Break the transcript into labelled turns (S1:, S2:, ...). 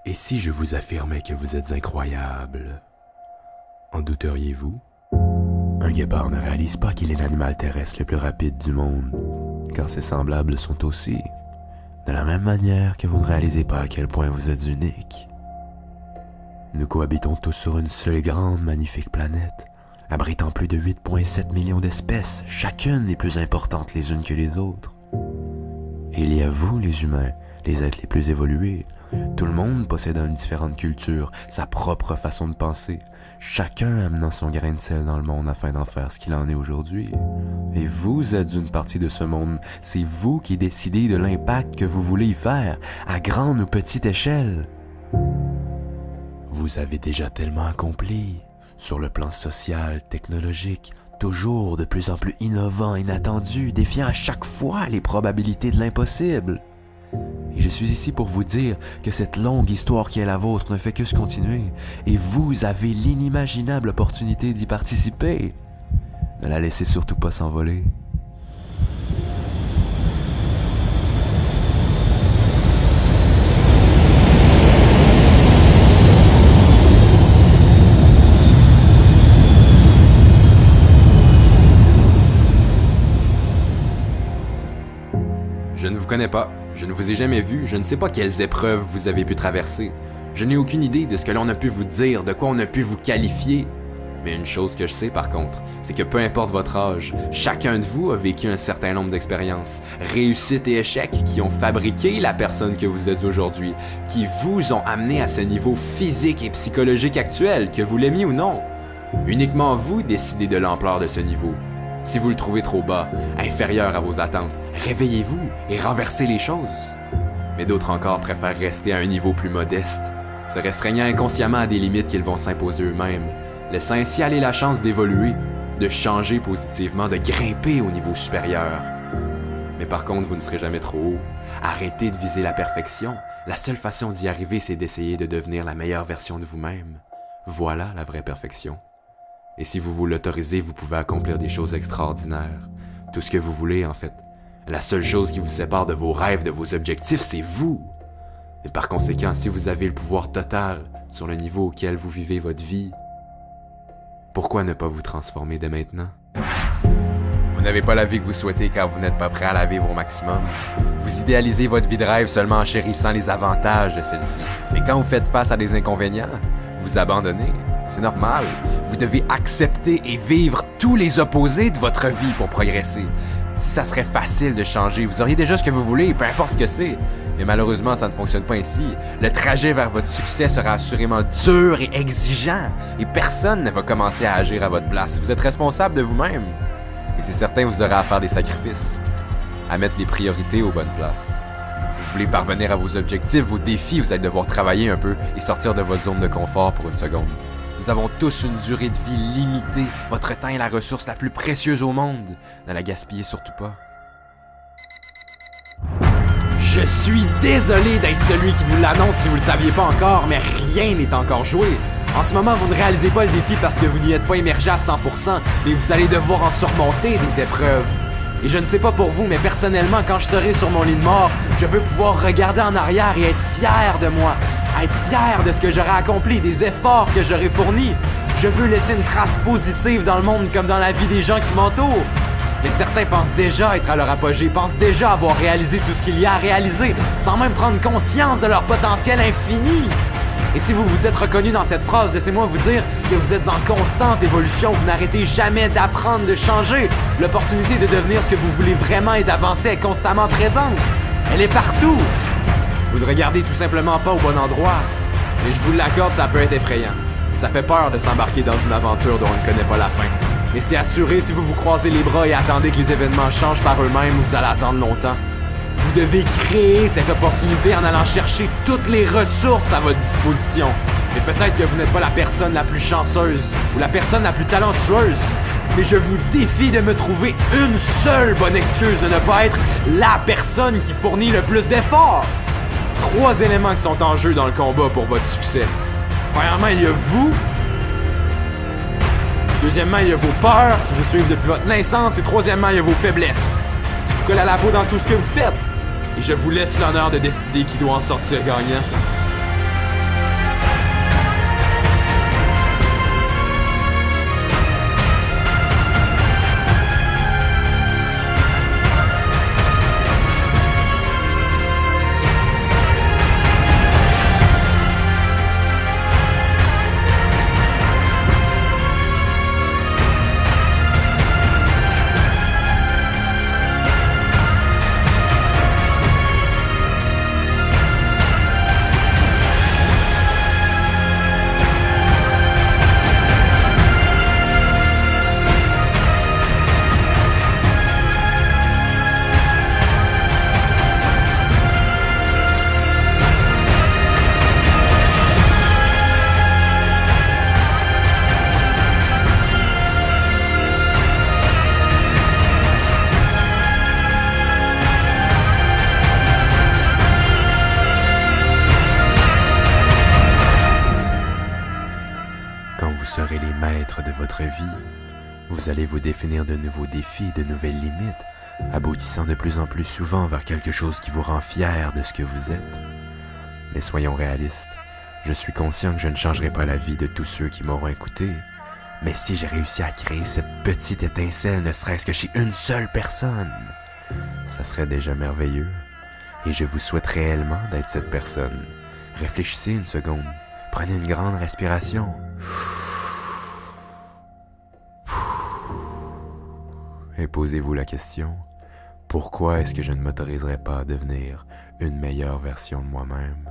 S1: Et si je vous affirmais que vous êtes incroyable, en douteriez-vous? Un guépard ne réalise pas qu'il est l'animal terrestre le plus rapide du monde, car ses semblables sont aussi, de la même manière que vous ne réalisez pas à quel point vous êtes unique. Nous cohabitons tous sur une seule grande, magnifique planète, abritant plus de 8,7 millions d'espèces, chacune les plus importantes les unes que les autres. Et il y a vous, les humains, les êtres les plus évolués, tout le monde possédant une différente culture, sa propre façon de penser, chacun amenant son grain de sel dans le monde afin d'en faire ce qu'il en est aujourd'hui. Et vous êtes une partie de ce monde, c'est vous qui décidez de l'impact que vous voulez y faire, à grande ou petite échelle. Vous avez déjà tellement accompli, sur le plan social, technologique, toujours de plus en plus innovant, inattendu, défiant à chaque fois les probabilités de l'impossible. Et je suis ici pour vous dire que cette longue histoire qui est la vôtre ne fait que se continuer, et vous avez l'inimaginable opportunité d'y participer. Ne la laissez surtout pas s'envoler.
S2: Je ne vous connais pas, je ne vous ai jamais vu, je ne sais pas quelles épreuves vous avez pu traverser. Je n'ai aucune idée de ce que l'on a pu vous dire, de quoi on a pu vous qualifier. Mais une chose que je sais par contre, c'est que peu importe votre âge, chacun de vous a vécu un certain nombre d'expériences, réussites et échecs qui ont fabriqué la personne que vous êtes aujourd'hui, qui vous ont amené à ce niveau physique et psychologique actuel, que vous l'aimiez ou non. Uniquement vous décidez de l'ampleur de ce niveau. Si vous le trouvez trop bas, inférieur à vos attentes, réveillez-vous et renversez les choses. Mais d'autres encore préfèrent rester à un niveau plus modeste, se restreignant inconsciemment à des limites qu'ils vont s'imposer eux-mêmes, laissant ainsi aller la chance d'évoluer, de changer positivement, de grimper au niveau supérieur. Mais par contre, vous ne serez jamais trop haut. Arrêtez de viser la perfection. La seule façon d'y arriver, c'est d'essayer de devenir la meilleure version de vous-même. Voilà la vraie perfection. Et si vous vous l'autorisez, vous pouvez accomplir des choses extraordinaires. Tout ce que vous voulez, en fait. La seule chose qui vous sépare de vos rêves, de vos objectifs, c'est vous. Et par conséquent, si vous avez le pouvoir total sur le niveau auquel vous vivez votre vie, pourquoi ne pas vous transformer dès maintenant? Vous n'avez pas la vie que vous souhaitez car vous n'êtes pas prêt à la vivre au maximum. Vous idéalisez votre vie de rêve seulement en chérissant les avantages de celle-ci. Mais quand vous faites face à des inconvénients, vous abandonnez. C'est normal. Vous devez accepter et vivre tous les opposés de votre vie pour progresser. Si ça serait facile de changer, vous auriez déjà ce que vous voulez, peu importe ce que c'est. Mais malheureusement, ça ne fonctionne pas ainsi. Le trajet vers votre succès sera assurément dur et exigeant. Et personne ne va commencer à agir à votre place. Vous êtes responsable de vous-même. Et c'est certain, vous aurez à faire des sacrifices. À mettre les priorités aux bonnes places. Vous voulez parvenir à vos objectifs, vos défis, vous allez devoir travailler un peu et sortir de votre zone de confort pour une seconde. Nous avons tous une durée de vie limitée. Votre temps est la ressource la plus précieuse au monde. Ne la gaspillez surtout pas. Je suis désolé d'être celui qui vous l'annonce si vous le saviez pas encore, mais rien n'est encore joué. En ce moment, vous ne réalisez pas le défi parce que vous n'y êtes pas immergé à 100%, mais vous allez devoir en surmonter des épreuves. Et je ne sais pas pour vous, mais personnellement, quand je serai sur mon lit de mort, je veux pouvoir regarder en arrière et être fier de moi, être fier de ce que j'aurai accompli, des efforts que j'aurai fournis. Je veux laisser une trace positive dans le monde comme dans la vie des gens qui m'entourent. Mais certains pensent déjà être à leur apogée, pensent déjà avoir réalisé tout ce qu'il y a à réaliser, sans même prendre conscience de leur potentiel infini. Et si vous vous êtes reconnu dans cette phrase, laissez-moi vous dire que vous êtes en constante évolution, vous n'arrêtez jamais d'apprendre, de changer. L'opportunité de devenir ce que vous voulez vraiment et d'avancer est constamment présente. Elle est partout. Vous ne regardez tout simplement pas au bon endroit. Mais je vous l'accorde, ça peut être effrayant. Ça fait peur de s'embarquer dans une aventure dont on ne connaît pas la fin. Mais c'est assuré, si vous vous croisez les bras et attendez que les événements changent par eux-mêmes, vous allez attendre longtemps. Vous devez créer cette opportunité en allant chercher toutes les ressources à votre disposition. Et peut-être que vous n'êtes pas la personne la plus chanceuse ou la personne la plus talentueuse, mais je vous défie de me trouver une seule bonne excuse de ne pas être la personne qui fournit le plus d'efforts. 3 éléments qui sont en jeu dans le combat pour votre succès. Premièrement, il y a vous. Deuxièmement, il y a vos peurs qui vous suivent depuis votre naissance. Et troisièmement, il y a vos faiblesses qui vous collent à la peau dans tout ce que vous faites. Et je vous laisse l'honneur de décider qui doit en sortir gagnant.
S1: serez les maîtres de votre vie. Vous allez vous définir de nouveaux défis, de nouvelles limites, aboutissant de plus en plus souvent vers quelque chose qui vous rend fier de ce que vous êtes. Mais soyons réalistes, je suis conscient que je ne changerai pas la vie de tous ceux qui m'auront écouté, mais si j'ai réussi à créer cette petite étincelle, ne serait-ce que chez une seule personne, ça serait déjà merveilleux. Et je vous souhaite réellement d'être cette personne. Réfléchissez une seconde, prenez une grande respiration. Et posez-vous la question, pourquoi est-ce que je ne m'autoriserais pas à devenir une meilleure version de moi-même?